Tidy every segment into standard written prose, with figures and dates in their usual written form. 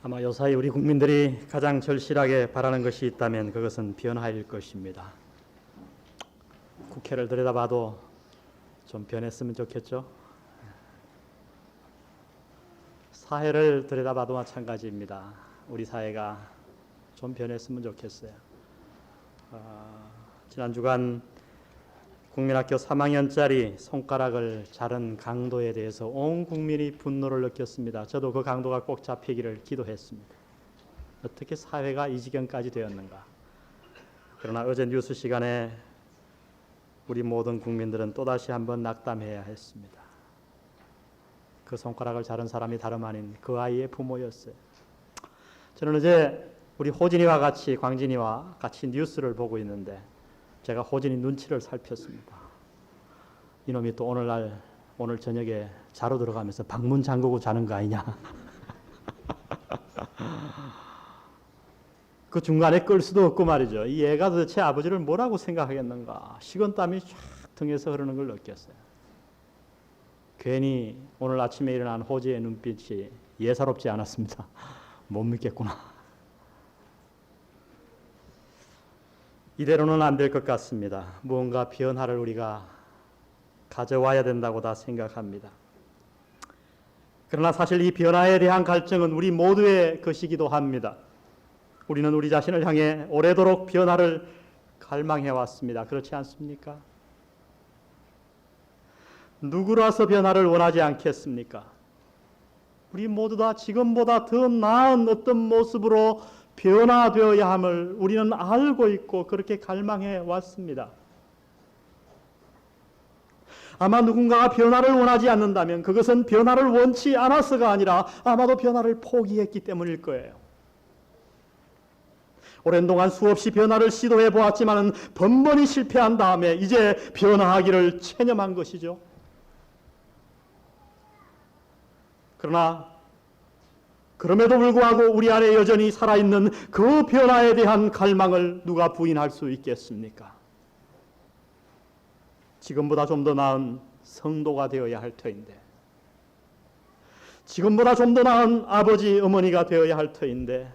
아마 요사이 우리 국민들이 가장 절실하게 바라는 것이 있다면 그것은 변화일 것입니다. 국회를 들여다봐도 좀 변했으면 좋겠죠. 사회를 들여다봐도 마찬가지입니다. 우리 사회가 좀 변했으면 좋겠어요. 지난 주간 국민학교 3학년짜리 손가락을 자른 강도에 대해서 온 국민이 분노를 느꼈습니다. 저도 그 강도가 꼭 잡히기를 기도했습니다. 어떻게 사회가 이 지경까지 되었는가. 그러나 어제 뉴스 시간에 우리 모든 국민들은 또다시 한번 낙담해야 했습니다. 그 손가락을 자른 사람이 다름 아닌 그 아이의 부모였어요. 저는 어제 우리 호진이와 같이, 광진이와 같이 뉴스를 보고 있는데 제가 호진이 눈치를 살폈습니다. 이놈이 또 오늘 저녁에 자러 들어가면서 방문 잠그고 자는 거 아니냐. 그 중간에 끌 수도 없고 말이죠. 이 애가 도대체 아버지를 뭐라고 생각하겠는가. 식은땀이 쫙 등에서 흐르는 걸 느꼈어요. 괜히 오늘 아침에 일어난 호지의 눈빛이 예사롭지 않았습니다. 못 믿겠구나. 이대로는 안 될 것 같습니다. 무언가 변화를 우리가 가져와야 된다고 다 생각합니다. 그러나 사실 이 변화에 대한 갈증은 우리 모두의 것이기도 합니다. 우리는 우리 자신을 향해 오래도록 변화를 갈망해 왔습니다. 그렇지 않습니까? 누구라서 변화를 원하지 않겠습니까? 우리 모두 다 지금보다 더 나은 어떤 모습으로 변화되어야 함을 우리는 알고 있고 그렇게 갈망해 왔습니다. 아마 누군가가 변화를 원하지 않는다면 그것은 변화를 원치 않아서가 아니라 아마도 변화를 포기했기 때문일 거예요. 오랜 동안 수없이 변화를 시도해 보았지만은 번번이 실패한 다음에 이제 변화하기를 체념한 것이죠. 그러나 그럼에도 불구하고 우리 안에 여전히 살아있는 그 변화에 대한 갈망을 누가 부인할 수 있겠습니까? 지금보다 좀 더 나은 성도가 되어야 할 터인데, 지금보다 좀 더 나은 아버지, 어머니가 되어야 할 터인데,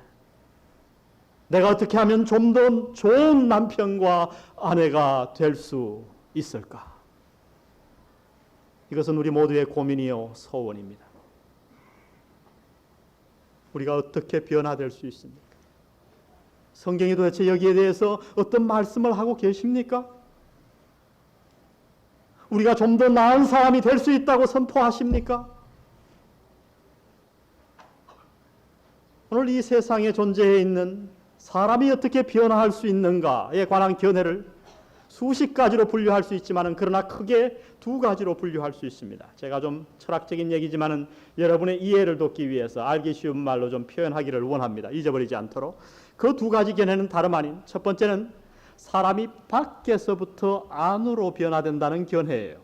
내가 어떻게 하면 좀 더 좋은 남편과 아내가 될 수 있을까? 이것은 우리 모두의 고민이요 소원입니다. 우리가 어떻게 변화될 수 있습니까? 성경이 도대체 여기에 대해서 어떤 말씀을 하고 계십니까? 우리가 좀 더 나은 사람이 될 수 있다고 선포하십니까? 오늘 이 세상에 존재해 있는 사람이 어떻게 변화할 수 있는가에 관한 견해를 수십 가지로 분류할 수 있지만은 그러나 크게 두 가지로 분류할 수 있습니다. 제가 좀 철학적인 얘기지만은 여러분의 이해를 돕기 위해서 알기 쉬운 말로 좀 표현하기를 원합니다. 잊어버리지 않도록. 그 두 가지 견해는 다름 아닌 첫 번째는 사람이 밖에서부터 안으로 변화된다는 견해예요.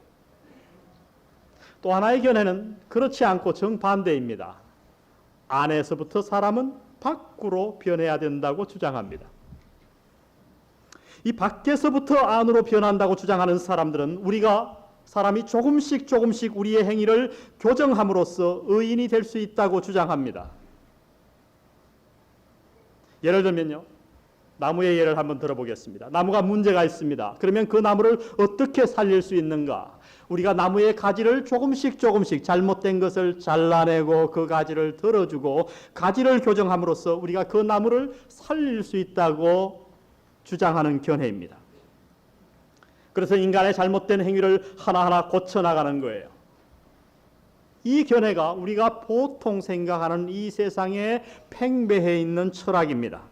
또 하나의 견해는 그렇지 않고 정반대입니다. 안에서부터 사람은 밖으로 변해야 된다고 주장합니다. 이 밖에서부터 안으로 변한다고 주장하는 사람들은 사람이 조금씩 우리의 행위를 교정함으로써 의인이 될 수 있다고 주장합니다. 예를 들면요. 나무의 예를 한번 들어보겠습니다. 나무가 문제가 있습니다. 그러면 그 나무를 어떻게 살릴 수 있는가? 우리가 나무의 가지를 조금씩 잘못된 것을 잘라내고 그 가지를 들어주고 가지를 교정함으로써 우리가 그 나무를 살릴 수 있다고 주장하는 견해입니다. 그래서 인간의 잘못된 행위를 하나하나 고쳐나가는 거예요. 이 견해가 우리가 보통 생각하는 이 세상에 팽배해 있는 철학입니다.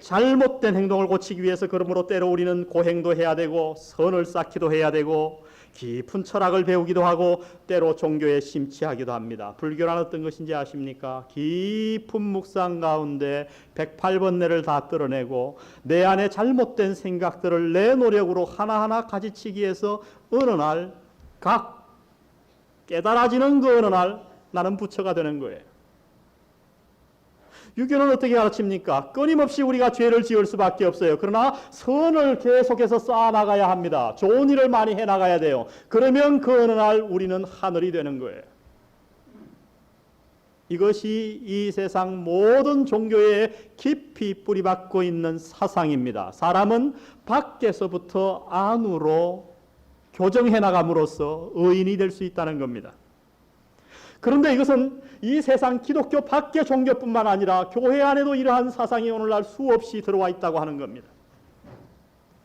잘못된 행동을 고치기 위해서 그러므로 때로 우리는 고행도 해야 되고 선을 쌓기도 해야 되고 깊은 철학을 배우기도 하고 때로 종교에 심취하기도 합니다. 불교란 어떤 것인지 아십니까? 깊은 묵상 가운데 108번뇌를 다 떨어내고 내 안에 잘못된 생각들을 내 노력으로 하나하나 가지치기 위해서 어느 날 깨달아지는 그 어느 날 나는 부처가 되는 거예요. 유교는 어떻게 가르칩니까? 끊임없이 우리가 죄를 지을 수밖에 없어요. 그러나 선을 계속해서 쌓아나가야 합니다. 좋은 일을 많이 해나가야 돼요. 그러면 그 어느 날 우리는 하늘이 되는 거예요. 이것이 이 세상 모든 종교에 깊이 뿌리박고 있는 사상입니다. 사람은 밖에서부터 안으로 교정해 나감으로써 의인이 될 수 있다는 겁니다. 그런데 이것은 이 세상 기독교 밖의 종교뿐만 아니라 교회 안에도 이러한 사상이 오늘날 수없이 들어와 있다고 하는 겁니다.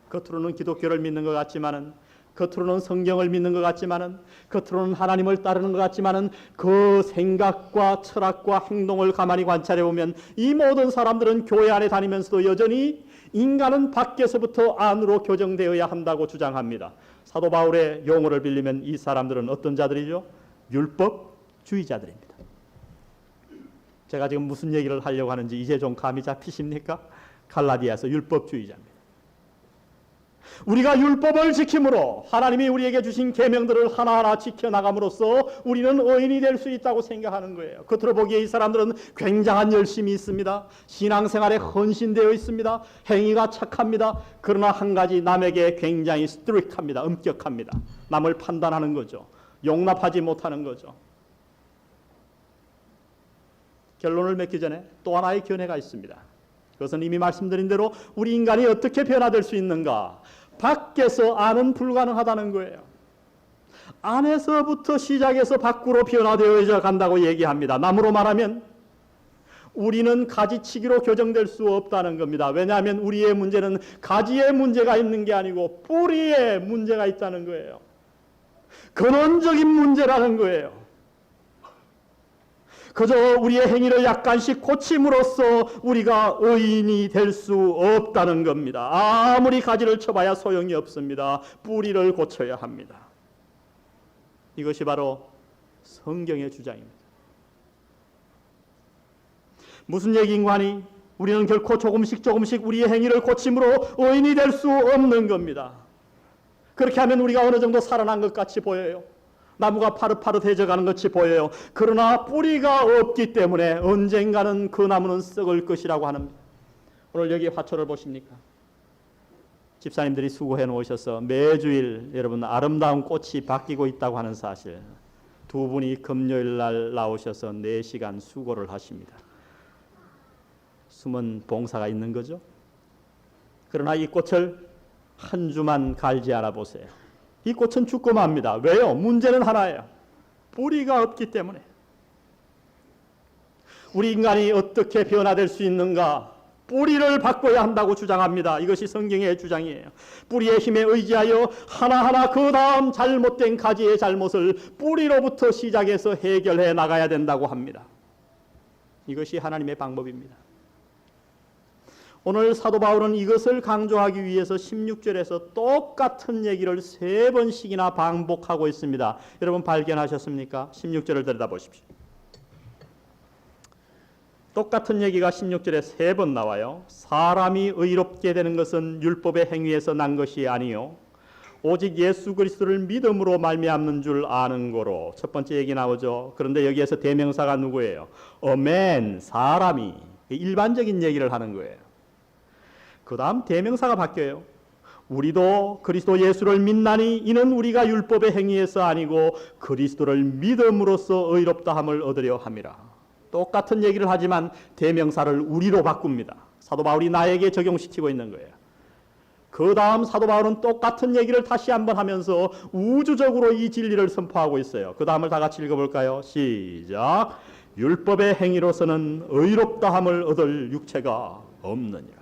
겉으로는 기독교를 믿는 것 같지만은, 겉으로는 성경을 믿는 것 같지만은, 겉으로는 하나님을 따르는 것 같지만은, 그 생각과 철학과 행동을 가만히 관찰해 보면 이 모든 사람들은 교회 안에 다니면서도 여전히 인간은 밖에서부터 안으로 교정되어야 한다고 주장합니다. 사도 바울의 용어를 빌리면 이 사람들은 어떤 자들이죠? 율법주의자들입니다. 제가 지금 무슨 얘기를 하려고 하는지 이제 좀 감이 잡히십니까? 갈라디아서 율법주의자입니다. 우리가 율법을 지킴으로 하나님이 우리에게 주신 계명들을 하나하나 지켜나감으로써 우리는 의인이 될 수 있다고 생각하는 거예요. 겉으로 보기에 이 사람들은 굉장한 열심이 있습니다. 신앙생활에 헌신되어 있습니다. 행위가 착합니다. 그러나 한 가지, 남에게 굉장히 스트릭합니다. 엄격합니다. 남을 판단하는 거죠. 용납하지 못하는 거죠. 결론을 맺기 전에 또 하나의 견해가 있습니다. 그것은 이미 말씀드린 대로 우리 인간이 어떻게 변화될 수 있는가? 밖에서 안은 불가능하다는 거예요. 안에서부터 시작해서 밖으로 변화되어져 간다고 얘기합니다. 남으로 말하면 우리는 가지치기로 교정될 수 없다는 겁니다. 왜냐하면 우리의 문제는 가지에 문제가 있는 게 아니고 뿌리에 문제가 있다는 거예요. 근원적인 문제라는 거예요. 그저 우리의 행위를 약간씩 고침으로써 우리가 의인이 될 수 없다는 겁니다. 아무리 가지를 쳐봐야 소용이 없습니다. 뿌리를 고쳐야 합니다. 이것이 바로 성경의 주장입니다. 무슨 얘기인가 하니 우리는 결코 조금씩 우리의 행위를 고침으로 의인이 될 수 없는 겁니다. 그렇게 하면 우리가 어느 정도 살아난 것 같이 보여요. 나무가 파릇파릇해져 가는 것이 보여요. 그러나 뿌리가 없기 때문에 언젠가는 그 나무는 썩을 것이라고 하는, 오늘 여기 화초를 보십니까? 집사님들이 수고해 놓으셔서 매주일 여러분 아름다운 꽃이 바뀌고 있다고 하는 사실, 두 분이 금요일 날 나오셔서 4시간 수고를 하십니다. 숨은 봉사가 있는 거죠. 그러나 이 꽃을 한 주만 갈지 알아보세요. 이 꽃은 죽고 맙니다. 왜요? 문제는 하나예요. 뿌리가 없기 때문에. 우리 인간이 어떻게 변화될 수 있는가? 뿌리를 바꿔야 한다고 주장합니다. 이것이 성경의 주장이에요. 뿌리의 힘에 의지하여 하나하나 그 다음 잘못된 가지의 잘못을 뿌리로부터 시작해서 해결해 나가야 된다고 합니다. 이것이 하나님의 방법입니다. 오늘 사도 바울은 이것을 강조하기 위해서 16절에서 똑같은 얘기를 3번씩이나 반복하고 있습니다. 여러분 발견하셨습니까? 16절을 들여다보십시오. 똑같은 얘기가 16절에 3번 나와요. 사람이 의롭게 되는 것은 율법의 행위에서 난 것이 아니요 오직 예수 그리스도를 믿음으로 말미암는 줄 아는 거로. 첫 번째 얘기 나오죠. 그런데 여기에서 대명사가 누구예요? man, 사람이. 일반적인 얘기를 하는 거예요. 그 다음 대명사가 바뀌어요. 우리도 그리스도 예수를 믿나니 이는 우리가 율법의 행위에서 아니고 그리스도를 믿음으로써 의롭다함을 얻으려 함이라. 똑같은 얘기를 하지만 대명사를 우리로 바꿉니다. 사도 바울이 나에게 적용시키고 있는 거예요. 그 다음 사도 바울은 똑같은 얘기를 다시 한번 하면서 우주적으로 이 진리를 선포하고 있어요. 그 다음을 다 같이 읽어볼까요? 시작. 율법의 행위로서는 의롭다함을 얻을 육체가 없느니라.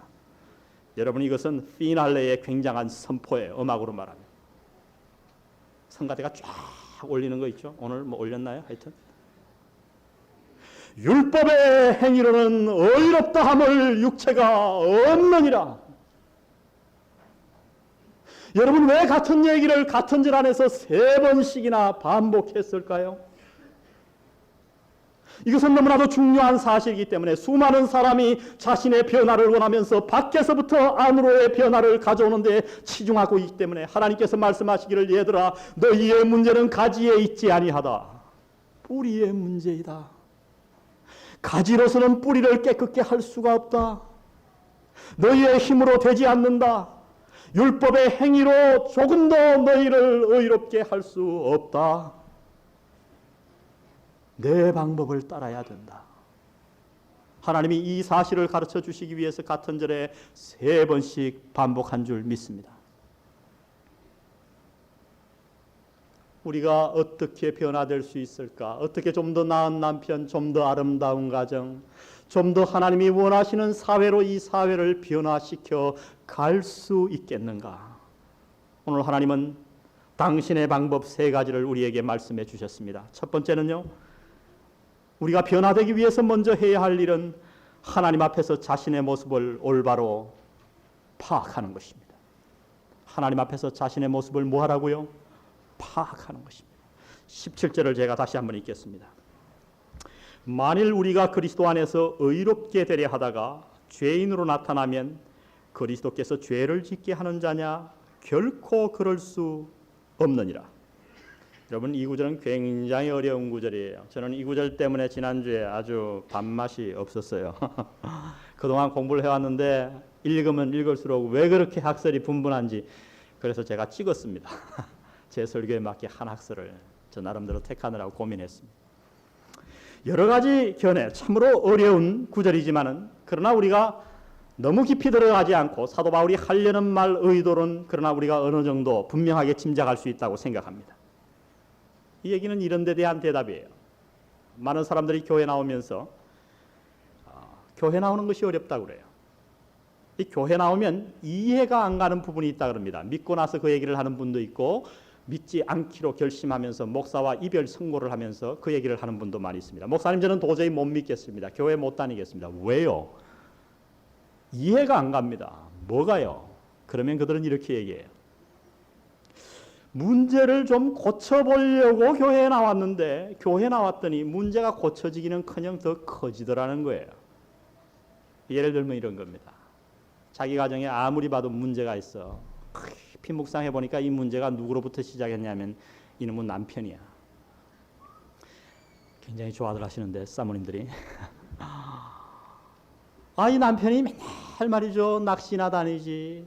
여러분 이것은 피날레의 굉장한 선포예요. 음악으로 말하면. 성가대가 쫙 올리는 거 있죠. 오늘 뭐 올렸나요? 하여튼. 율법의 행위로는 의롭다함을 육체가 없느니라. 여러분 왜 같은 얘기를 같은 절 안에서 3번씩이나 반복했을까요? 이것은 너무나도 중요한 사실이기 때문에 수많은 사람이 자신의 변화를 원하면서 밖에서부터 안으로의 변화를 가져오는 데 치중하고 있기 때문에 하나님께서 말씀하시기를 얘들아 너희의 문제는 가지에 있지 아니하다. 뿌리의 문제이다. 가지로서는 뿌리를 깨끗게 할 수가 없다. 너희의 힘으로 되지 않는다. 율법의 행위로 조금 더 너희를 의롭게 할 수 없다. 내 방법을 따라야 된다. 하나님이 이 사실을 가르쳐 주시기 위해서 같은 절에 3번씩 반복한 줄 믿습니다. 우리가 어떻게 변화될 수 있을까? 어떻게 좀 더 나은 남편, 좀 더 아름다운 가정, 좀 더 하나님이 원하시는 사회로 이 사회를 변화시켜 갈 수 있겠는가? 오늘 하나님은 당신의 방법 3가지를 우리에게 말씀해 주셨습니다. 첫 번째는요, 우리가 변화되기 위해서 먼저 해야 할 일은 하나님 앞에서 자신의 모습을 올바로 파악하는 것입니다. 하나님 앞에서 자신의 모습을 뭐 하라고요? 파악하는 것입니다. 17절을 제가 다시 한번 읽겠습니다. 만일 우리가 그리스도 안에서 의롭게 되려 하다가 죄인으로 나타나면 그리스도께서 죄를 짓게 하는 자냐? 결코 그럴 수 없느니라. 여러분, 이 구절은 굉장히 어려운 구절이에요. 저는 이 구절 때문에 지난주에 아주 밥맛이 없었어요. 그동안 공부를 해왔는데 읽으면 읽을수록 왜 그렇게 학설이 분분한지, 그래서 제가 찍었습니다. 제 설교에 맞게 한 학설을 저 나름대로 택하느라고 고민했습니다. 여러 가지 견해, 참으로 어려운 구절이지만은, 그러나 우리가 너무 깊이 들어가지 않고 사도 바울이 하려는 말 의도는 그러나 우리가 어느 정도 분명하게 짐작할 수 있다고 생각합니다. 이 얘기는 이런 데 대한 대답이에요. 많은 사람들이 교회 나오면서 교회 나오는 것이 어렵다고 그래요. 이 교회 나오면 이해가 안 가는 부분이 있다 그럽니다. 믿고 나서 그 얘기를 하는 분도 있고, 믿지 않기로 결심하면서 목사와 이별 선고를 하면서 그 얘기를 하는 분도 많이 있습니다. 목사님, 저는 도저히 못 믿겠습니다. 교회 못 다니겠습니다. 왜요? 이해가 안 갑니다. 뭐가요? 그러면 그들은 이렇게 얘기해요. 문제를 좀 고쳐보려고 교회에 나왔는데, 교회 나왔더니 문제가 고쳐지기는커녕 더 커지더라는 거예요. 예를 들면 이런 겁니다. 자기 가정에 아무리 봐도 문제가 있어. 깊이 묵상해 보니까 이 문제가 누구로부터 시작했냐면 이놈은 남편이야. 굉장히 좋아들 하시는데 사모님들이. 이 남편이 맨날 말이죠, 낚시나 다니지,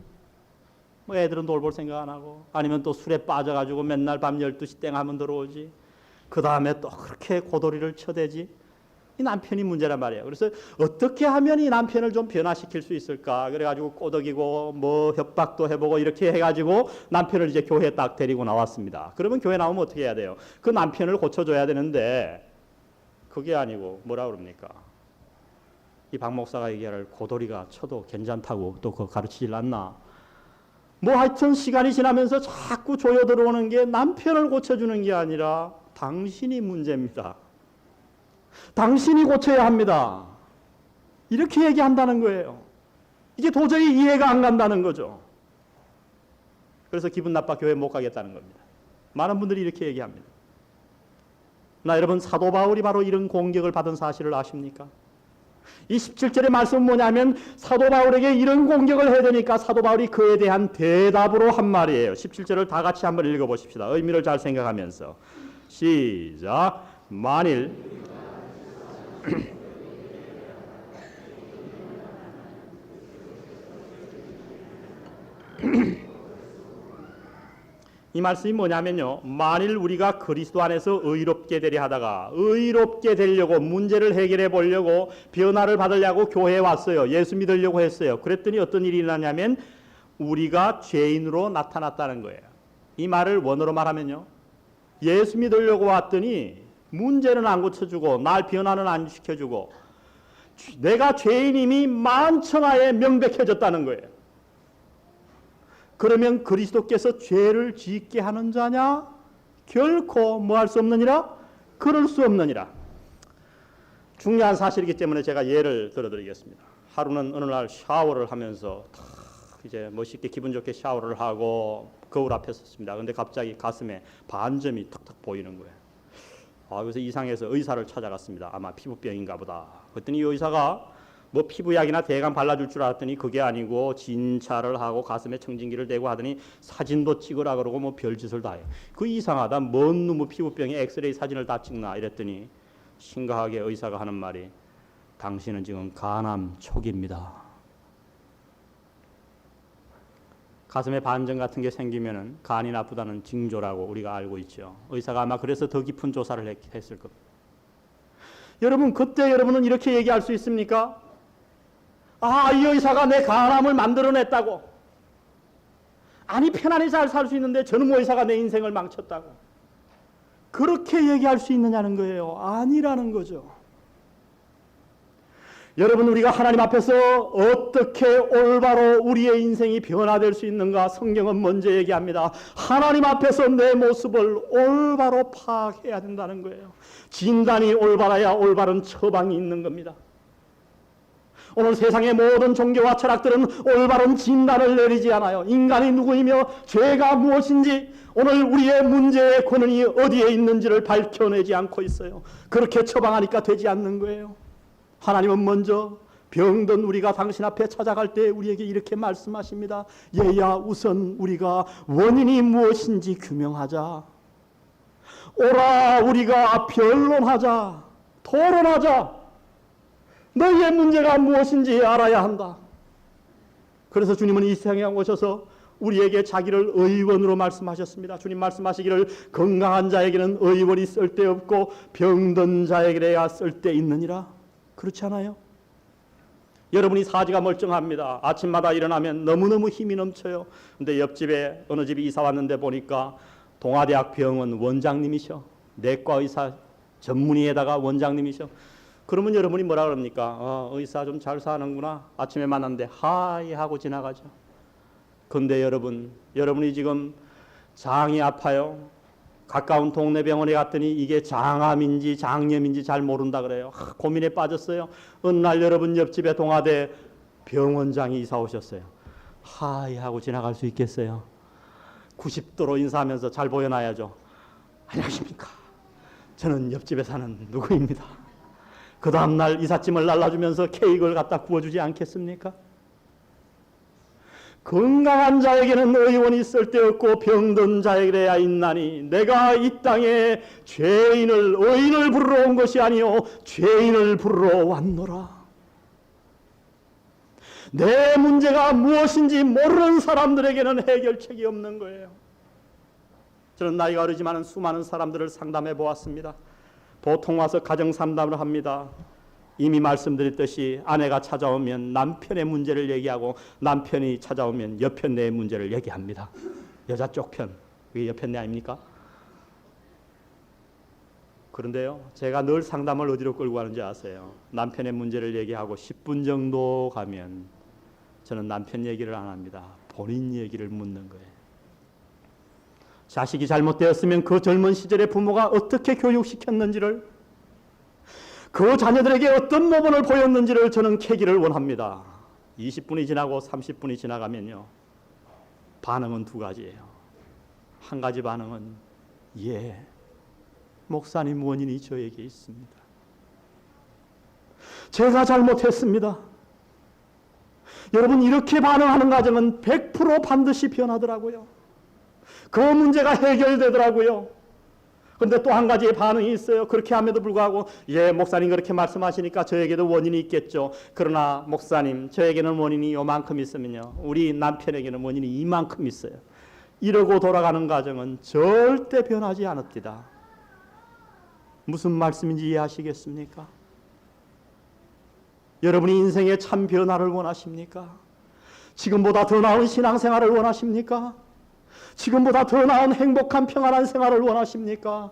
뭐 애들은 돌볼 생각 안 하고, 아니면 또 술에 빠져가지고 맨날 밤 12시 땡 하면 들어오지, 그 다음에 또 그렇게 고도리를 쳐대지. 이 남편이 문제란 말이에요. 그래서 어떻게 하면 이 남편을 좀 변화시킬 수 있을까? 그래가지고 꼬덕이고 뭐 협박도 해보고 이렇게 해가지고 남편을 이제 교회에 딱 데리고 나왔습니다. 그러면 교회 나오면 어떻게 해야 돼요? 그 남편을 고쳐줘야 되는데, 그게 아니고 뭐라 그럽니까? 이 박 목사가 얘기할 고도리가 쳐도 괜찮다고 또 그거 가르치질 않나? 뭐 하여튼 시간이 지나면서 자꾸 조여 들어오는 게 남편을 고쳐주는 게 아니라 당신이 문제입니다. 당신이 고쳐야 합니다. 이렇게 얘기한다는 거예요. 이게 도저히 이해가 안 간다는 거죠. 그래서 기분 나빠 교회 못 가겠다는 겁니다. 많은 분들이 이렇게 얘기합니다. 여러분, 사도 바울이 바로 이런 공격을 받은 사실을 아십니까? 이 17절의 말씀은 뭐냐면, 사도 바울에게 이런 공격을 해야 되니까 사도 바울이 그에 대한 대답으로 한 말이에요. 17절을 다 같이 한번 읽어보십시다. 의미를 잘 생각하면서. 시작. 만일 이 말씀이 뭐냐면요, 만일 우리가 그리스도 안에서 의롭게 되려 하다가, 의롭게 되려고 문제를 해결해 보려고 변화를 받으려고 교회에 왔어요. 예수 믿으려고 했어요. 그랬더니 어떤 일이 일어나냐면 우리가 죄인으로 나타났다는 거예요. 이 말을 원어로 말하면요, 예수 믿으려고 왔더니 문제는 안 고쳐주고 날 변화는 안 시켜주고 내가 죄인임이 만천하에 명백해졌다는 거예요. 그러면 그리스도께서 죄를 짓게 하는 자냐? 결코 뭐 할 수 없느니라? 그럴 수 없느니라. 중요한 사실이기 때문에 제가 예를 들어드리겠습니다. 하루는 어느 날 샤워를 하면서 이제 멋있게 기분 좋게 샤워를 하고 거울 앞에 섰습니다. 그런데 갑자기 가슴에 반점이 탁탁 보이는 거예요. 그래서 이상해서 의사를 찾아갔습니다. 아마 피부병인가 보다. 그랬더니 이 의사가 뭐 피부약이나 대강 발라줄 줄 알았더니 그게 아니고 진찰을 하고 가슴에 청진기를 대고 하더니 사진도 찍으라 그러고 뭐 별짓을 다 해요. 그 이상하다. 뭔 놈의 피부병에 엑스레이 사진을 다 찍나 이랬더니 심각하게 의사가 하는 말이, 당신은 지금 간암 초기입니다. 가슴에 반점 같은 게 생기면은 간이 나쁘다는 징조라고 우리가 알고 있죠. 의사가 아마 그래서 더 깊은 조사를 했을 겁니다. 여러분, 그때 여러분은 이렇게 얘기할 수 있습니까? 아, 이 의사가 내 간암을 만들어냈다고. 아니, 편안히 잘 살 수 있는데 저놈 의사가 내 인생을 망쳤다고. 그렇게 얘기할 수 있느냐는 거예요. 아니라는 거죠. 여러분, 우리가 하나님 앞에서 어떻게 올바로 우리의 인생이 변화될 수 있는가? 성경은 먼저 얘기합니다. 하나님 앞에서 내 모습을 올바로 파악해야 된다는 거예요. 진단이 올바라야 올바른 처방이 있는 겁니다. 오늘 세상의 모든 종교와 철학들은 올바른 진단을 내리지 않아요. 인간이 누구이며 죄가 무엇인지, 오늘 우리의 문제의 근원이 어디에 있는지를 밝혀내지 않고 있어요. 그렇게 처방하니까 되지 않는 거예요. 하나님은 먼저 병든 우리가 당신 앞에 찾아갈 때 우리에게 이렇게 말씀하십니다. 얘야, 우선 우리가 원인이 무엇인지 규명하자. 오라, 우리가 변론하자. 토론하자. 너희의 문제가 무엇인지 알아야 한다. 그래서 주님은 이 세상에 오셔서 우리에게 자기를 의원으로 말씀하셨습니다. 주님 말씀하시기를 건강한 자에게는 의원이 쓸데없고 병든 자에게야 쓸데있느니라. 그렇지 않아요? 여러분이 사지가 멀쩡합니다. 아침마다 일어나면 너무너무 힘이 넘쳐요. 근데 옆집에 어느 집에 이사 왔는데 보니까 동아대학 병원 원장님이셔. 내과 의사 전문의에다가 원장님이셔. 그러면 여러분이 뭐라 그럽니까? 의사 좀 잘 사는구나. 아침에 만났는데 하이 하고 지나가죠. 근데 여러분이 지금 장이 아파요. 가까운 동네 병원에 갔더니 이게 장암인지 장염인지 잘 모른다 그래요. 고민에 빠졌어요. 어느 날 여러분 옆집에 동아대 병원장이 이사 오셨어요. 하이 하고 지나갈 수 있겠어요? 90도로 인사하면서 잘 보여놔야죠. 안녕하십니까? 저는 옆집에 사는 누구입니다. 그 다음날 이삿짐을 날라주면서 케이크를 갖다 구워주지 않겠습니까? 건강한 자에게는 의원이 쓸데없고 병든 자에게야 있나니 내가 이 땅에 의인을 부르러 온 것이 아니요 죄인을 부르러 왔노라. 내 문제가 무엇인지 모르는 사람들에게는 해결책이 없는 거예요. 저는 나이가 어리지만 수많은 사람들을 상담해 보았습니다. 보통 와서 가정 상담을 합니다. 이미 말씀드렸듯이 아내가 찾아오면 남편의 문제를 얘기하고 남편이 찾아오면 여편네의 문제를 얘기합니다. 여자 쪽 편, 그게 여편네 아닙니까? 그런데요, 제가 늘 상담을 어디로 끌고 가는지 아세요? 남편의 문제를 얘기하고 10분 정도 가면 저는 남편 얘기를 안 합니다. 본인 얘기를 묻는 거예요. 자식이 잘못되었으면 그 젊은 시절에 부모가 어떻게 교육시켰는지를, 그 자녀들에게 어떤 모범을 보였는지를 저는 캐기를 원합니다. 20분이 지나고 30분이 지나가면요, 반응은 두 가지예요. 한 가지 반응은 예, 목사님 원인이 저에게 있습니다. 제가 잘못했습니다. 여러분, 이렇게 반응하는 가정은 100% 반드시 변하더라고요. 그 문제가 해결되더라고요. 그런데 또 한 가지의 반응이 있어요. 그렇게 함에도 불구하고 예, 목사님 그렇게 말씀하시니까 저에게도 원인이 있겠죠. 그러나 목사님, 저에게는 원인이 요만큼 있으면요, 우리 남편에게는 원인이 이만큼 있어요. 이러고 돌아가는 가정은 절대 변하지 않읍니다. 무슨 말씀인지 이해하시겠습니까? 여러분이 인생의 참 변화를 원하십니까? 지금보다 더 나은 신앙생활을 원하십니까? 지금보다 더 나은 행복한 평안한 생활을 원하십니까?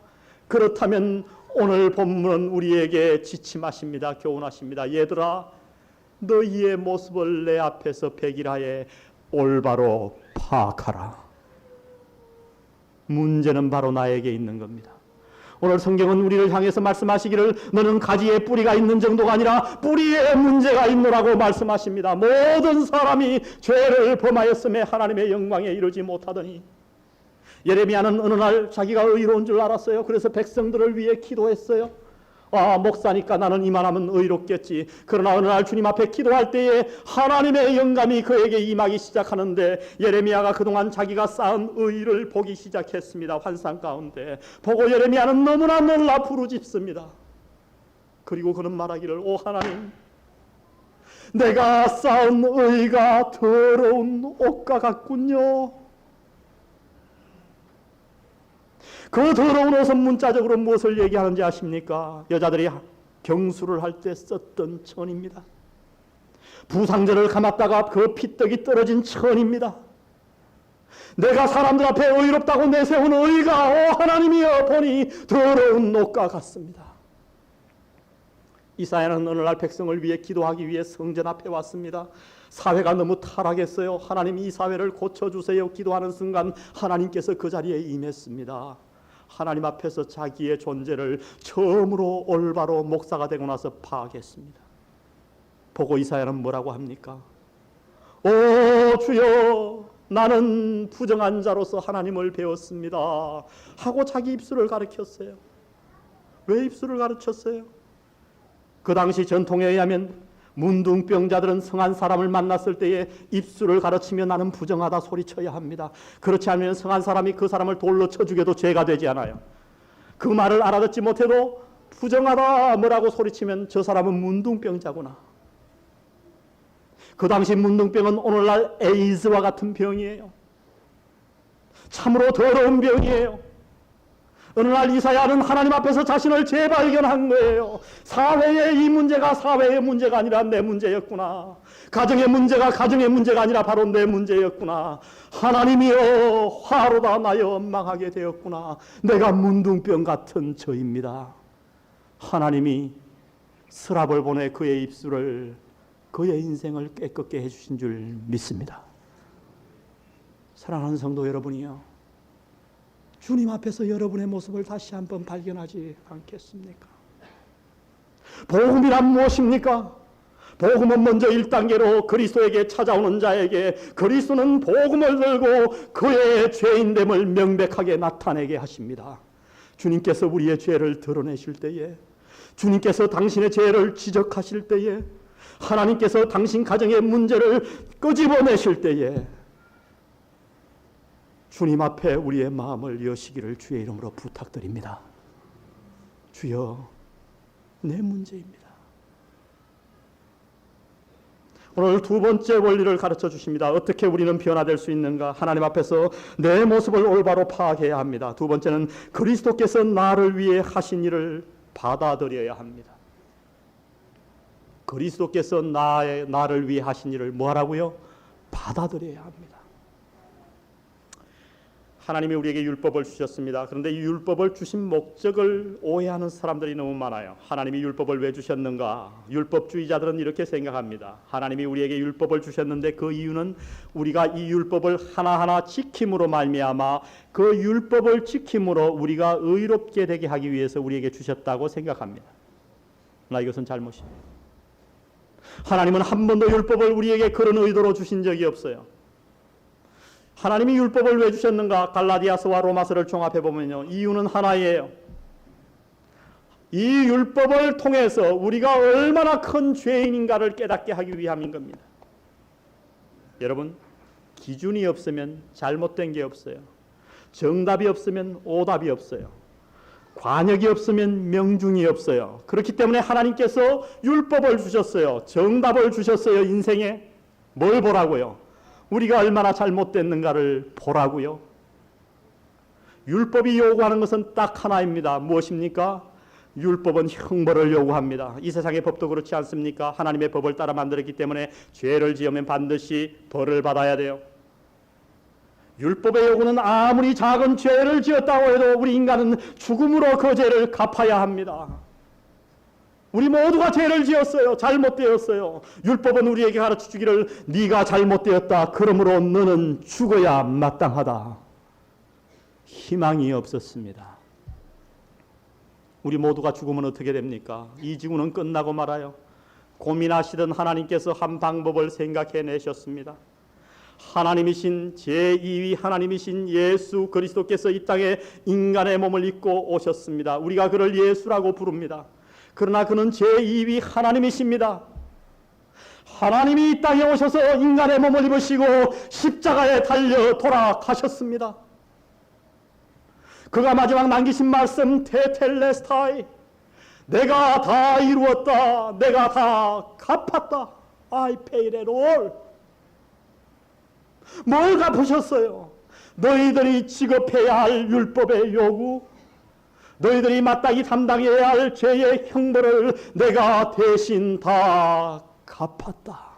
그렇다면 오늘 본문은 우리에게 지침하십니다. 교훈하십니다. 얘들아, 너희의 모습을 내 앞에서 백일하에 올바로 파악하라. 문제는 바로 나에게 있는 겁니다. 오늘 성경은 우리를 향해서 말씀하시기를 너는 가지에 뿌리가 있는 정도가 아니라 뿌리에 문제가 있노라고 말씀하십니다. 모든 사람이 죄를 범하였음에 하나님의 영광에 이르지 못하더니, 예레미야는 어느 날 자기가 의로운 줄 알았어요. 그래서 백성들을 위해 기도했어요. 목사니까 나는 이만하면 의롭겠지. 그러나 어느 날 주님 앞에 기도할 때에 하나님의 영감이 그에게 임하기 시작하는데, 예레미야가 그동안 자기가 쌓은 의를 보기 시작했습니다. 환상 가운데 보고 예레미야는 너무나 놀라 부르짖습니다. 그리고 그는 말하기를, 오 하나님, 내가 쌓은 의가 더러운 옷과 같군요. 그 더러운 옷은 문자적으로 무엇을 얘기하는지 아십니까? 여자들이 경수를 할 때 썼던 천입니다. 부상전을 감았다가 그 피떡이 떨어진 천입니다. 내가 사람들 앞에 의롭다고 내세운 의가 오 하나님이여 보니 더러운 녹과 같습니다. 이사야는 어느 날 백성을 위해 기도하기 위해 성전 앞에 왔습니다. 사회가 너무 타락했어요. 하나님 이 사회를 고쳐주세요. 기도하는 순간 하나님께서 그 자리에 임했습니다. 하나님 앞에서 자기의 존재를 처음으로 올바로 목사가 되고 나서 파악했습니다. 보고 이사야는 뭐라고 합니까? 오 주여 나는 부정한 자로서 하나님을 배웠습니다 하고 자기 입술을 가르쳤어요. 왜 입술을 가르쳤어요? 그 당시 전통에 의하면 문둥병자들은 성한 사람을 만났을 때에 입술을 가르치며 나는 부정하다 소리쳐야 합니다. 그렇지 않으면 성한 사람이 그 사람을 돌로 쳐 죽여도 죄가 되지 않아요. 그 말을 알아듣지 못해도 부정하다 뭐라고 소리치면 저 사람은 문둥병자구나. 그 당시 문둥병은 오늘날 에이즈와 같은 병이에요. 참으로 더러운 병이에요. 어느 날 이사야는 하나님 앞에서 자신을 재발견한 거예요. 사회의 이 문제가 사회의 문제가 아니라 내 문제였구나. 가정의 문제가 가정의 문제가 아니라 바로 내 문제였구나. 하나님이여 화로다 나여 망하게 되었구나. 내가 문둥병 같은 저입니다. 하나님이 스랍을 보내 그의 입술을 그의 인생을 깨끗게 해주신 줄 믿습니다. 사랑하는 성도 여러분이요, 주님 앞에서 여러분의 모습을 다시 한번 발견하지 않겠습니까? 복음이란 무엇입니까? 복음은 먼저 1단계로 그리스도에게 찾아오는 자에게 그리스도는 복음을 들고 그의 죄인됨을 명백하게 나타내게 하십니다. 주님께서 우리의 죄를 드러내실 때에, 주님께서 당신의 죄를 지적하실 때에, 하나님께서 당신 가정의 문제를 끄집어내실 때에 주님 앞에 우리의 마음을 여시기를 주의 이름으로 부탁드립니다. 주여, 내 문제입니다. 오늘 두 번째 원리를 가르쳐 주십니다. 어떻게 우리는 변화될 수 있는가? 하나님 앞에서 내 모습을 올바로 파악해야 합니다. 두 번째는 그리스도께서 나를 위해 하신 일을 받아들여야 합니다. 그리스도께서 나를 위해 하신 일을 뭐하라고요? 받아들여야 합니다. 하나님이 우리에게 율법을 주셨습니다. 그런데 이 율법을 주신 목적을 오해하는 사람들이 너무 많아요. 하나님이 율법을 왜 주셨는가? 율법주의자들은 이렇게 생각합니다. 하나님이 우리에게 율법을 주셨는데 그 이유는 우리가 이 율법을 하나하나 지킴으로 말미암아 그 율법을 지킴으로 우리가 의롭게 되게 하기 위해서 우리에게 주셨다고 생각합니다. 그러나 이것은 잘못입니다. 하나님은 한 번도 율법을 우리에게 그런 의도로 주신 적이 없어요. 하나님이 율법을 왜 주셨는가? 갈라디아서와 로마서를 종합해 보면요, 이유는 하나예요. 이 율법을 통해서 우리가 얼마나 큰 죄인인가를 깨닫게 하기 위함인 겁니다. 여러분, 기준이 없으면 잘못된 게 없어요. 정답이 없으면 오답이 없어요. 관역이 없으면 명중이 없어요. 그렇기 때문에 하나님께서 율법을 주셨어요. 정답을 주셨어요. 인생에 뭘 보라고요? 우리가 얼마나 잘못됐는가를 보라고요. 율법이 요구하는 것은 딱 하나입니다. 무엇입니까? 율법은 형벌을 요구합니다. 이 세상의 법도 그렇지 않습니까? 하나님의 법을 따라 만들었기 때문에 죄를 지으면 반드시 벌을 받아야 돼요. 율법의 요구는 아무리 작은 죄를 지었다고 해도 우리 인간은 죽음으로 그 죄를 갚아야 합니다. 우리 모두가 죄를 지었어요. 잘못되었어요. 율법은 우리에게 가르쳐 주기를 네가 잘못되었다. 그러므로 너는 죽어야 마땅하다. 희망이 없었습니다. 우리 모두가 죽으면 어떻게 됩니까? 이 지구는 끝나고 말아요. 고민하시던 하나님께서 한 방법을 생각해 내셨습니다. 하나님이신 제2위 하나님이신 예수 그리스도께서 이 땅에 인간의 몸을 입고 오셨습니다. 우리가 그를 예수라고 부릅니다. 그러나 그는 제2위 하나님이십니다. 하나님이 이 땅에 오셔서 인간의 몸을 입으시고 십자가에 달려 돌아가셨습니다. 그가 마지막 남기신 말씀 테텔레스타이, 내가 다 이루었다. 내가 다 갚았다. I paid it all. 뭘 갚으셨어요? 너희들이 지급해야 할 율법의 요구, 너희들이 마땅히 담당해야 할 죄의 형벌을 내가 대신 다 갚았다.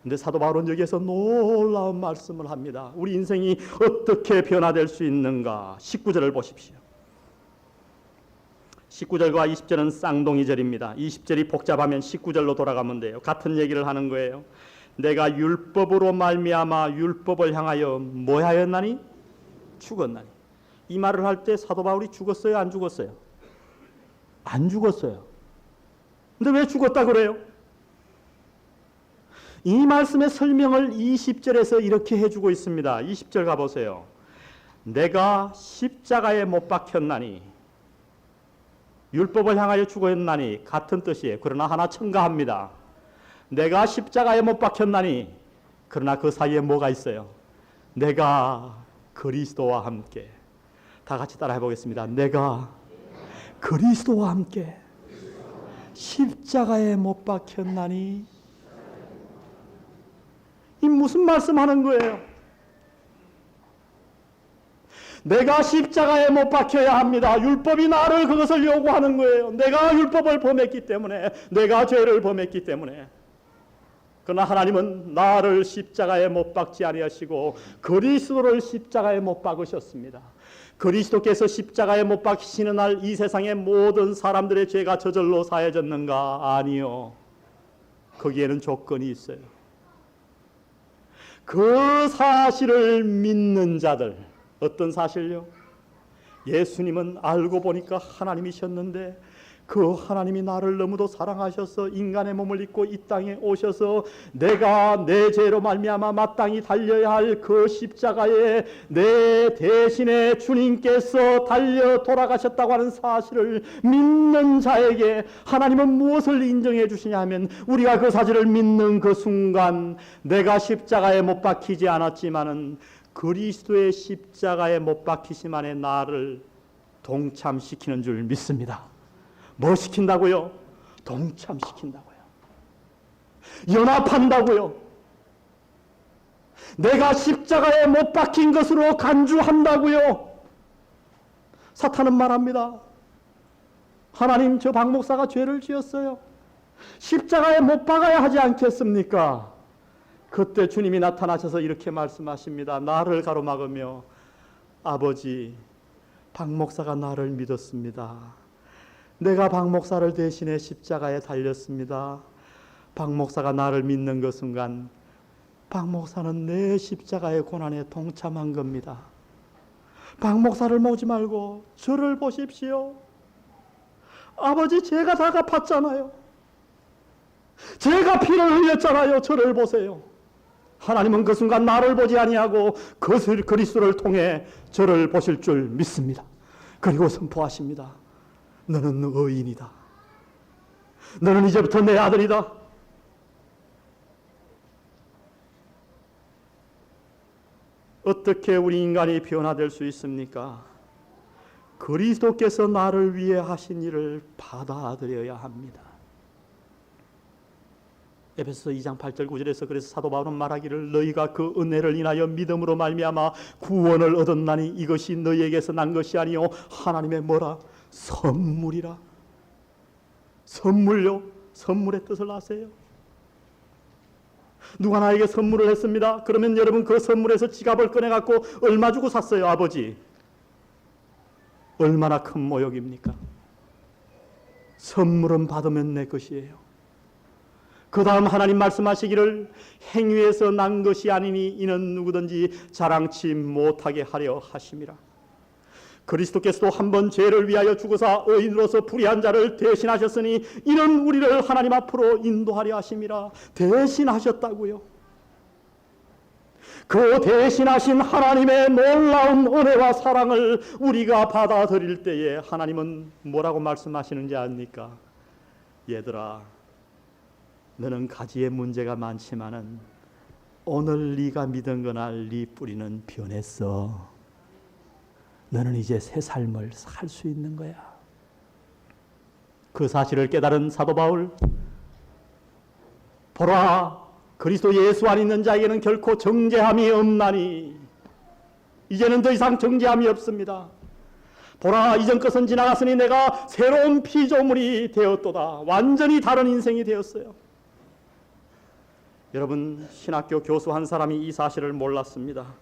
근데 사도 바울은 여기에서 놀라운 말씀을 합니다. 우리 인생이 어떻게 변화될 수 있는가? 19절을 보십시오. 19절과 20절은 쌍둥이절입니다. 20절이 복잡하면 19절로 돌아가면 돼요. 같은 얘기를 하는 거예요. 내가 율법으로 말미암아 율법을 향하여 뭐 하였나니? 죽었나니. 이 말을 할 때 사도 바울이 죽었어요? 안 죽었어요? 안 죽었어요. 근데 왜 죽었다 그래요? 이 말씀의 설명을 20절에서 이렇게 해주고 있습니다. 20절 가보세요. 내가 십자가에 못 박혔나니, 율법을 향하여 죽었나니 같은 뜻이에요. 그러나 하나 첨가합니다. 내가 십자가에 못 박혔나니, 그러나 그 사이에 뭐가 있어요? 내가 그리스도와 함께. 다 같이 따라 해보겠습니다. 내가 그리스도와 함께 십자가에 못 박혔나니. 이 무슨 말씀하는 거예요? 내가 십자가에 못 박혀야 합니다. 율법이 나를 그것을 요구하는 거예요. 내가 율법을 범했기 때문에, 내가 죄를 범했기 때문에. 그러나 하나님은 나를 십자가에 못 박지 아니하시고 그리스도를 십자가에 못 박으셨습니다. 그리스도께서 십자가에 못 박히시는 날 이 세상의 모든 사람들의 죄가 저절로 사해졌는가? 아니요. 거기에는 조건이 있어요. 그 사실을 믿는 자들. 어떤 사실요? 예수님은 알고 보니까 하나님이셨는데 그 하나님이 나를 너무도 사랑하셔서 인간의 몸을 입고 이 땅에 오셔서 내가 내 죄로 말미암아 마땅히 달려야 할 그 십자가에 내 대신에 주님께서 달려 돌아가셨다고 하는 사실을 믿는 자에게 하나님은 무엇을 인정해 주시냐 하면, 우리가 그 사실을 믿는 그 순간 내가 십자가에 못 박히지 않았지만은 그리스도의 십자가에 못 박히심 안에 나를 동참시키는 줄 믿습니다. 뭐 시킨다고요? 동참시킨다고요. 연합한다고요. 내가 십자가에 못 박힌 것으로 간주한다고요. 사탄은 말합니다. 하나님, 저 박 목사가 죄를 지었어요. 십자가에 못 박아야 하지 않겠습니까? 그때 주님이 나타나셔서 이렇게 말씀하십니다. 나를 가로막으며, 아버지, 박 목사가 나를 믿었습니다. 내가 박 목사를 대신해 십자가에 달렸습니다. 박 목사가 나를 믿는 그 순간 박 목사는 내 십자가의 고난에 동참한 겁니다. 박 목사를 보지 말고 저를 보십시오. 아버지, 제가 다 갚았잖아요. 제가 피를 흘렸잖아요. 저를 보세요. 하나님은 그 순간 나를 보지 아니하고 그리스도를 통해 저를 보실 줄 믿습니다. 그리고 선포하십니다. 너는 의인이다. 너는 이제부터 내 아들이다. 어떻게 우리 인간이 변화될 수 있습니까? 그리스도께서 나를 위해 하신 일을 받아들여야 합니다. 에베소서 2장 8절 9절에서 그래서 사도 바울은 말하기를, 너희가 그 은혜를 인하여 믿음으로 말미암아 구원을 얻었나니 이것이 너희에게서 난 것이 아니요 하나님의 뭐라? 선물이라. 선물요? 선물의 뜻을 아세요? 누가 나에게 선물을 했습니다. 그러면 여러분 그 선물에서 지갑을 꺼내갖고 얼마 주고 샀어요? 아버지, 얼마나 큰 모욕입니까? 선물은 받으면 내 것이에요. 그 다음 하나님 말씀하시기를, 행위에서 난 것이 아니니 이는 누구든지 자랑치 못하게 하려 하심이라. 그리스도께서도 한 번 죄를 위하여 죽으사 의인으로서 불의한 자를 대신하셨으니 이는 우리를 하나님 앞으로 인도하려 하심이라. 대신하셨다고요. 그 대신하신 하나님의 놀라운 은혜와 사랑을 우리가 받아들일 때에 하나님은 뭐라고 말씀하시는지 압니까? 얘들아, 너는 가지에 문제가 많지만은 오늘 네가 믿은 그날 네 뿌리는 변했어. 너는 이제 새 삶을 살 수 있는 거야. 그 사실을 깨달은 사도 바울, 보라, 그리스도 예수 안에 있는 자에게는 결코 정죄함이 없나니. 이제는 더 이상 정죄함이 없습니다. 보라, 이전 것은 지나갔으니 내가 새로운 피조물이 되었도다. 완전히 다른 인생이 되었어요. 여러분, 신학교 교수 한 사람이 이 사실을 몰랐습니다.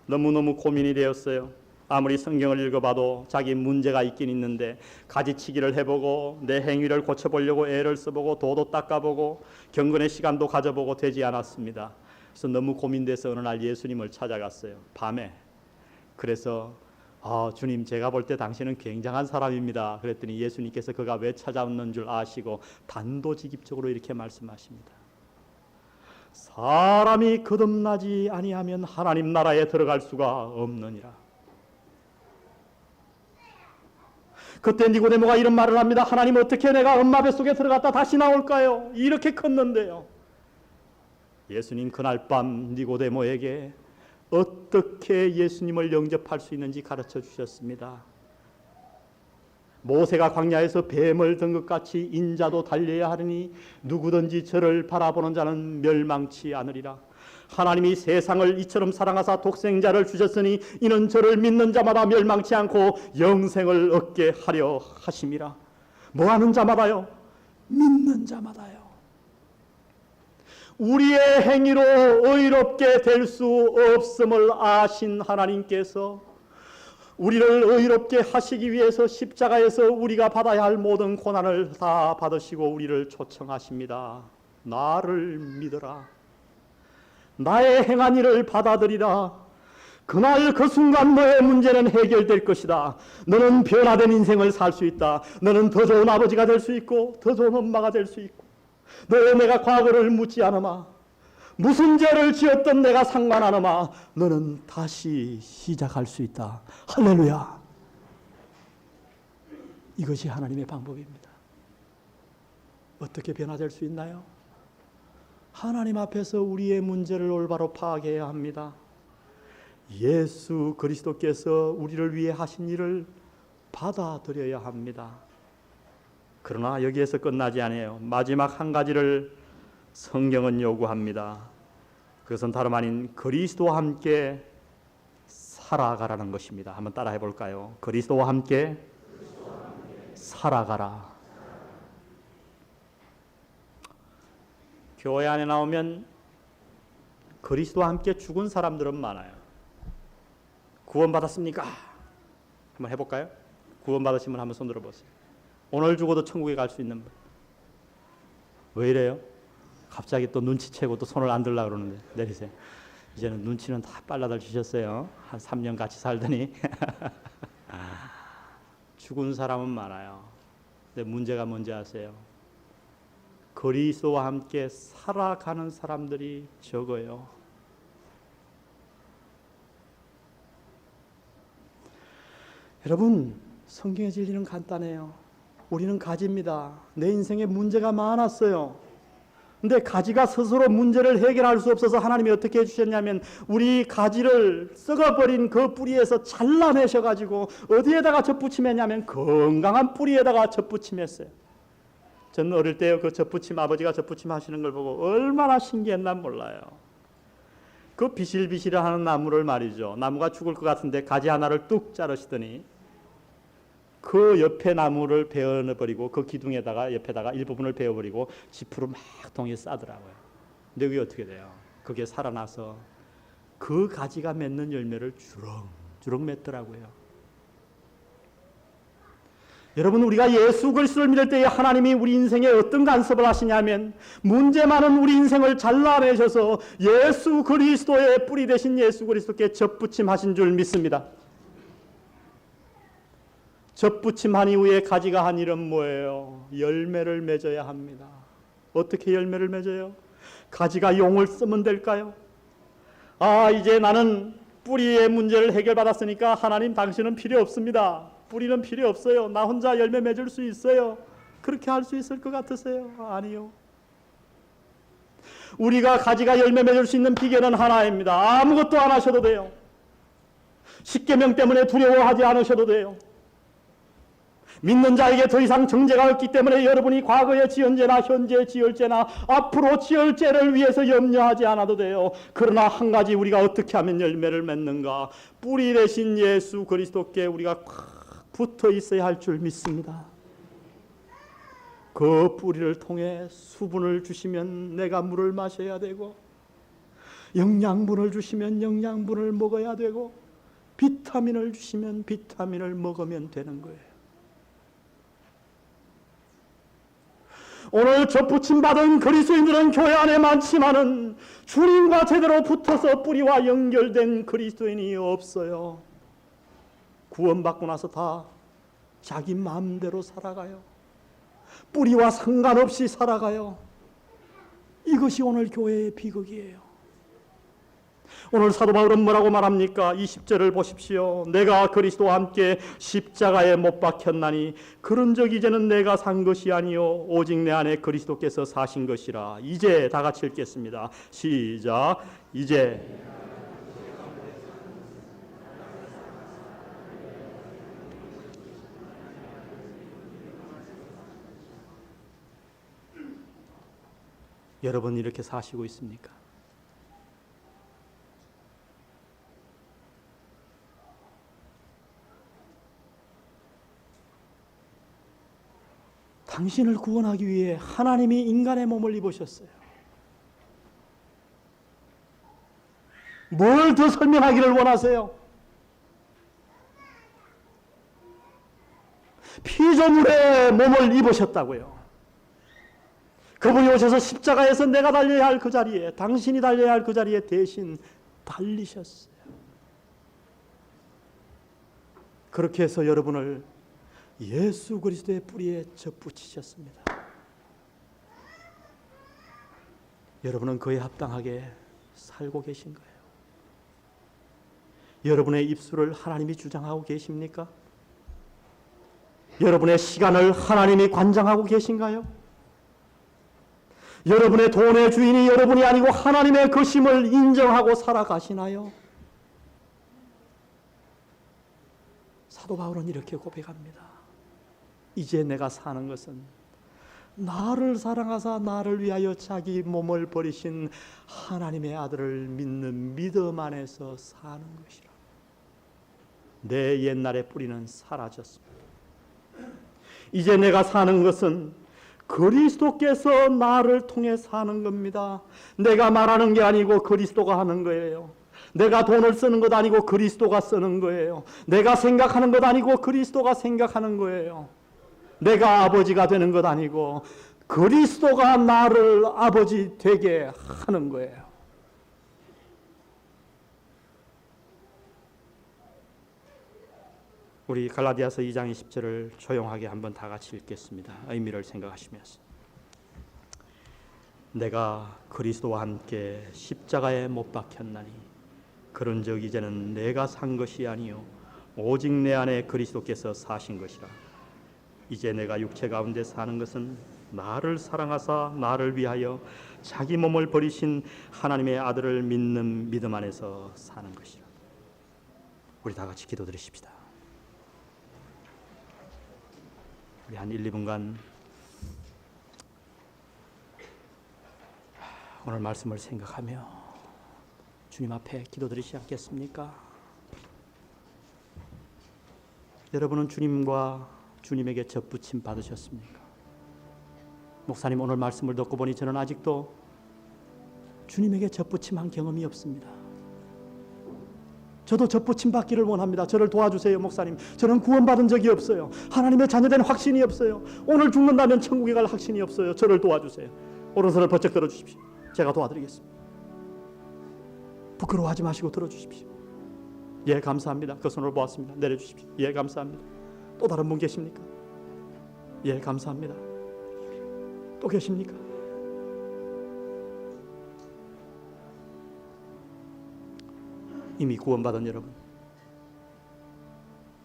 너무너무 고민이 되었어요. 아무리 성경을 읽어봐도 자기 문제가 있긴 있는데 가지치기를 해보고 내 행위를 고쳐보려고 애를 써보고 도도 닦아보고 경건의 시간도 가져보고 되지 않았습니다. 그래서 너무 고민돼서 어느 날 예수님을 찾아갔어요. 밤에. 그래서 주님, 제가 볼 때 당신은 굉장한 사람입니다. 그랬더니 예수님께서 그가 왜 찾아왔는 줄 아시고 단도직입적으로 이렇게 말씀하십니다. 사람이 거듭나지 아니하면 하나님 나라에 들어갈 수가 없느니라. 그때 니고데모가 이런 말을 합니다. 하나님, 어떻게 내가 엄마 뱃속에 들어갔다 다시 나올까요? 이렇게 컸는데요. 예수님 그날 밤 니고데모에게 어떻게 예수님을 영접할 수 있는지 가르쳐 주셨습니다. 모세가 광야에서 뱀을 든 것 같이 인자도 달려야 하리니 누구든지 저를 바라보는 자는 멸망치 않으리라. 하나님이 세상을 이처럼 사랑하사 독생자를 주셨으니 이는 저를 믿는 자마다 멸망치 않고 영생을 얻게 하려 하심이라. 뭐하는 자마다요? 믿는 자마다요. 우리의 행위로 의롭게 될 수 없음을 아신 하나님께서 우리를 의롭게 하시기 위해서 십자가에서 우리가 받아야 할 모든 고난을 다 받으시고 우리를 초청하십니다. 나를 믿어라. 나의 행한 일을 받아들이라. 그날 그 순간 너의 문제는 해결될 것이다. 너는 변화된 인생을 살 수 있다. 너는 더 좋은 아버지가 될 수 있고 더 좋은 엄마가 될 수 있고 너의 내가 과거를 묻지 않으마. 무슨 죄를 지었던 내가 상관하느마. 너는 다시 시작할 수 있다. 할렐루야. 이것이 하나님의 방법입니다. 어떻게 변화될 수 있나요? 하나님 앞에서 우리의 문제를 올바로 파악해야 합니다. 예수 그리스도께서 우리를 위해 하신 일을 받아들여야 합니다. 그러나 여기에서 끝나지 않아요. 마지막 한 가지를 성경은 요구합니다. 그것은 다름 아닌 그리스도와 함께 살아가라는 것입니다. 한번 따라해 볼까요? 그리스도와 함께 살아가라. 교회 안에 나오면 그리스도와 함께 죽은 사람들은 많아요. 구원받았습니까? 한번 해볼까요? 구원받으신 분 한번 손 들어보세요. 오늘 죽어도 천국에 갈 수 있는 분. 왜 이래요? 갑자기 또 눈치채고 또 손을 안 들려고 그러는데 내리세요. 이제는 눈치는 다 빨라들 주셨어요. 한 3년 같이 살더니 죽은 사람은 많아요. 근데 문제가 뭔지 아세요? 그리스도와 함께 살아가는 사람들이 적어요. 여러분, 성경의 진리는 간단해요. 우리는 가지입니다. 내 인생에 문제가 많았어요. 근데 가지가 스스로 문제를 해결할 수 없어서 하나님이 어떻게 해주셨냐면 우리 가지를 썩어버린 그 뿌리에서 잘라내셔가지고 어디에다가 젖붙임했냐면 건강한 뿌리에다가 젖붙임했어요. 저는 어릴 때 그 젖붙임, 아버지가 젖붙임 하시는 걸 보고 얼마나 신기했나 몰라요. 그 비실비실하는 나무를 말이죠. 나무가 죽을 것 같은데 가지 하나를 뚝 자르시더니 그 옆에 나무를 베어버리고 그 기둥에다가 옆에다가 일부분을 베어버리고 지푸로 막 동에 싸더라고요. 근데 그게 어떻게 돼요? 그게 살아나서 그 가지가 맺는 열매를 주렁주렁 맺더라고요. 여러분, 우리가 예수 그리스도를 믿을 때에 하나님이 우리 인생에 어떤 간섭을 하시냐면 문제 많은 우리 인생을 잘라내셔서 예수 그리스도의 뿌리 되신 예수 그리스도께 젖붙임하신 줄 믿습니다. 젖붙임한 이후에 가지가 한 일은 뭐예요? 열매를 맺어야 합니다. 어떻게 열매를 맺어요? 가지가 용을 쓰면 될까요? 이제 나는 뿌리의 문제를 해결받았으니까 하나님 당신은 필요 없습니다. 뿌리는 필요 없어요. 나 혼자 열매 맺을 수 있어요. 그렇게 할 수 있을 것 같으세요? 아니요. 우리가 가지가 열매 맺을 수 있는 비결은 하나입니다. 아무것도 안 하셔도 돼요. 십계명 때문에 두려워하지 않으셔도 돼요. 믿는 자에게 더 이상 정죄가 없기 때문에 여러분이 과거에 지은 죄나 현재 지을 죄나 앞으로 지을 죄를 위해서 염려하지 않아도 돼요. 그러나 한 가지 우리가 어떻게 하면 열매를 맺는가? 뿌리 대신 예수 그리스도께 우리가 꽉 붙어 있어야 할 줄 믿습니다. 그 뿌리를 통해 수분을 주시면 내가 물을 마셔야 되고, 영양분을 주시면 영양분을 먹어야 되고, 비타민을 주시면 비타민을 먹으면 되는 거예요. 오늘 접붙임 받은 그리스도인들은 교회 안에 많지만은 주님과 제대로 붙어서 뿌리와 연결된 그리스도인이 없어요. 구원받고 나서 다 자기 마음대로 살아가요. 뿌리와 상관없이 살아가요. 이것이 오늘 교회의 비극이에요. 오늘 사도 바울은 뭐라고 말합니까? 20절을 보십시오. 내가 그리스도와 함께 십자가에 못 박혔나니 그런즉 이제는 내가 산 것이 아니요 오직 내 안에 그리스도께서 사신 것이라. 이제 다 같이 읽겠습니다. 시작. 이제 여러분 이렇게 사시고 있습니까? 당신을 구원하기 위해 하나님이 인간의 몸을 입으셨어요. 뭘 더 설명하기를 원하세요? 피조물의 몸을 입으셨다고요. 그분이 오셔서 십자가에서 내가 달려야 할 그 자리에, 당신이 달려야 할 그 자리에 대신 달리셨어요. 그렇게 해서 여러분을 예수 그리스도의 뿌리에 접붙이셨습니다. 여러분은 그에 합당하게 살고 계신 거예요. 여러분의 입술을 하나님이 주장하고 계십니까? 여러분의 시간을 하나님이 관장하고 계신가요? 여러분의 돈의 주인이 여러분이 아니고 하나님의 것임을 인정하고 살아가시나요? 사도 바울은 이렇게 고백합니다. 이제 내가 사는 것은 나를 사랑하사 나를 위하여 자기 몸을 버리신 하나님의 아들을 믿는 믿음 안에서 사는 것이라. 내 옛날의 뿌리는 사라졌습니다. 이제 내가 사는 것은 그리스도께서 나를 통해 사는 겁니다. 내가 말하는 게 아니고 그리스도가 하는 거예요. 내가 돈을 쓰는 것 아니고 그리스도가 쓰는 거예요. 내가 생각하는 것 아니고 그리스도가 생각하는 거예요. 내가 아버지가 되는 것 아니고 그리스도가 나를 아버지 되게 하는 거예요. 우리 갈라디아서 2장 20절을 조용하게 한번 다 같이 읽겠습니다. 의미를 생각하시면서. 내가 그리스도와 함께 십자가에 못 박혔나니 그런즉 이제는 내가 산 것이 아니요 오직 내 안에 그리스도께서 사신 것이라. 이제 내가 육체 가운데 사는 것은 나를 사랑하사 나를 위하여 자기 몸을 버리신 하나님의 아들을 믿는 믿음 안에서 사는 것이라. 우리 다 같이 기도드리십시다. 우리 한 1, 2분간 오늘 말씀을 생각하며 주님 앞에 기도드리지 않겠습니까? 여러분은 주님과 주님에게 접붙임 받으셨습니까? 목사님 오늘 말씀을 듣고 보니 저는 아직도 주님에게 접붙임한 경험이 없습니다. 저도 접붙임 받기를 원합니다. 저를 도와주세요, 목사님. 저는 구원받은 적이 없어요. 하나님의 자녀된 확신이 없어요. 오늘 죽는다면 천국에 갈 확신이 없어요. 저를 도와주세요. 오른손을 번쩍 들어주십시오. 제가 도와드리겠습니다. 부끄러워하지 마시고 들어주십시오. 예, 감사합니다. 그 손을 보았습니다. 내려주십시오. 예, 감사합니다. 또 다른 분 계십니까? 예, 감사합니다. 또 계십니까? 이미 구원받은 여러분,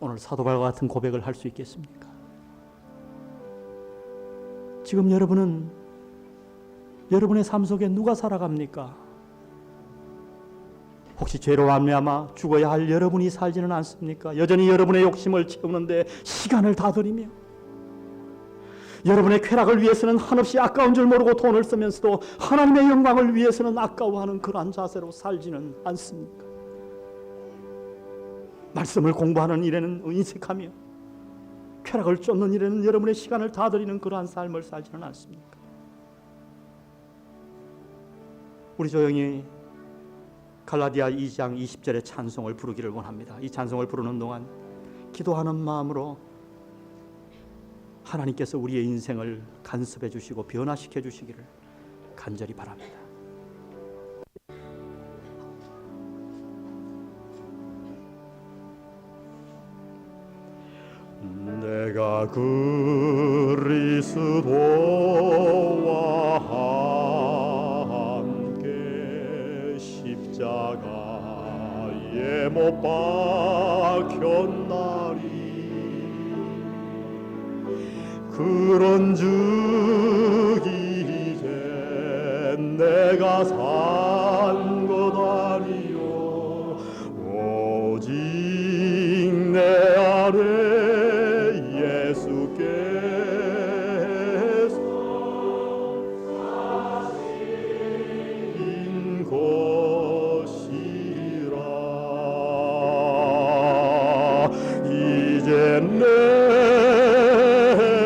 오늘 사도 바울과 같은 고백을 할 수 있겠습니까? 지금 여러분은 여러분의 삶 속에 누가 살아갑니까? 혹시 죄로 말미암아 죽어야 할 여러분이 살지는 않습니까? 여전히 여러분의 욕심을 채우는데 시간을 다 들이며 여러분의 쾌락을 위해서는 한없이 아까운 줄 모르고 돈을 쓰면서도 하나님의 영광을 위해서는 아까워하는 그러한 자세로 살지는 않습니까? 말씀을 공부하는 일에는 인색하며 쾌락을 쫓는 일에는 여러분의 시간을 다 드리는 그러한 삶을 살지는 않습니까? 우리 조용히 갈라디아 2장 20절의 찬송을 부르기를 원합니다. 이 찬송을 부르는 동안 기도하는 마음으로 하나님께서 우리의 인생을 간섭해 주시고 변화시켜 주시기를 간절히 바랍니다. 내가 그리스도와 함께 십자가에 못 박혔나니 그런즉 이제 내가 산 것 아니요 오직 내 안에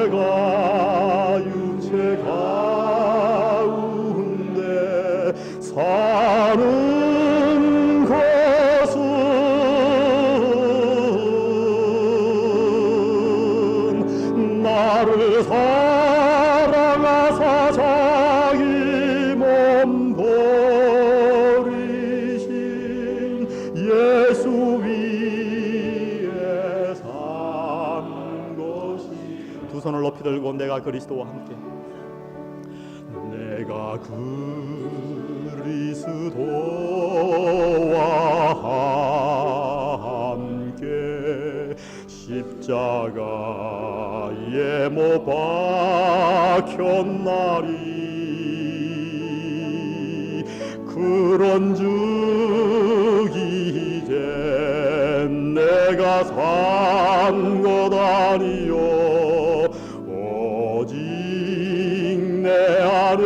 내가 육체 가운데 사는 것은 나를 사랑하사 자기 몸 버리신 예수 두 손을 높이 들고 내가 그리스도와 함께 내가 그리스도와 함께 십자가에 못 박혔나니 그런즉 이제 내가 산 것 아니요 내 안에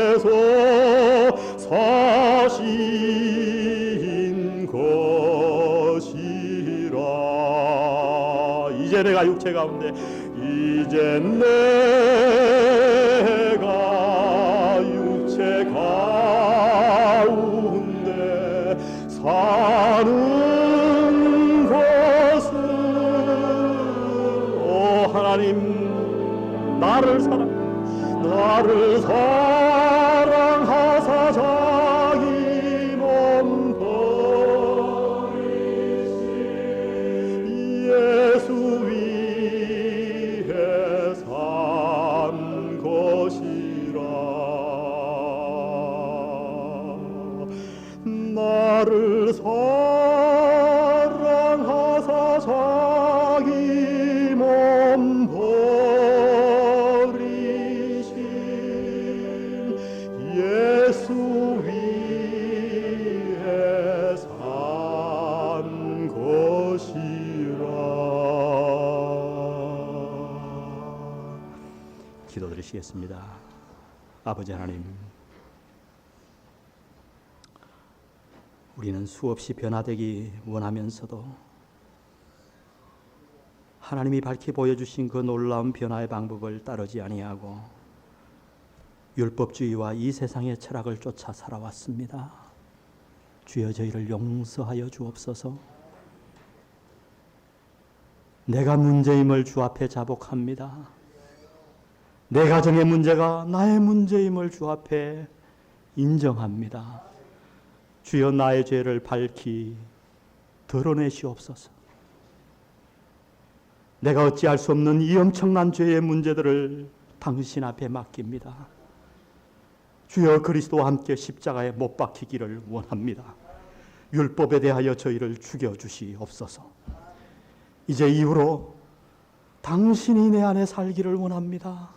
예수께서 사신 것이라. 이제 내가 육체 가운데 이제 내가 육체 가운데 사는 하나님 나를 사랑하사 자기 몸 버리신 예수 위에 산 것이라. 나를 사랑하사 자기 몸 버리신 예수 위에 산 것이라. 기도드리시겠습니다. 아버지 하나님, 우리는 수없이 변화되기 원하면서도 하나님이 밝히 보여주신 그 놀라운 변화의 방법을 따르지 아니하고 율법주의와 이 세상의 철학을 쫓아 살아왔습니다. 주여 저희를 용서하여 주옵소서. 내가 문제임을 주 앞에 자복합니다. 내 가정의 문제가 나의 문제임을 주 앞에 인정합니다. 주여 나의 죄를 밝히 드러내시옵소서. 내가 어찌할 수 없는 이 엄청난 죄의 문제들을 당신 앞에 맡깁니다. 주여 그리스도와 함께 십자가에 못 박히기를 원합니다. 율법에 대하여 저희를 죽여주시옵소서. 이제 이후로 당신이 내 안에 살기를 원합니다.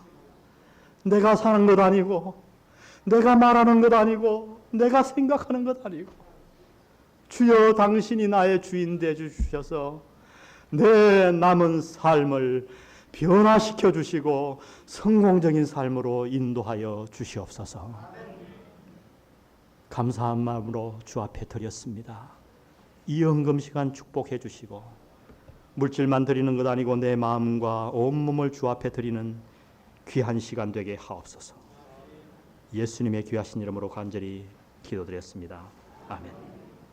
내가 사는 것 아니고 내가 말하는 것 아니고 내가 생각하는 것 아니고 주여 당신이 나의 주인 되주셔서 내 남은 삶을 변화시켜 주시고 성공적인 삶으로 인도하여 주시옵소서. 감사한 마음으로 주 앞에 드렸습니다. 이 헌금 시간 축복해 주시고 물질만 드리는 것 아니고 내 마음과 온몸을 주 앞에 드리는 귀한 시간 되게 하옵소서. 예수님의 귀하신 이름으로 간절히 기도드렸습니다. 아멘.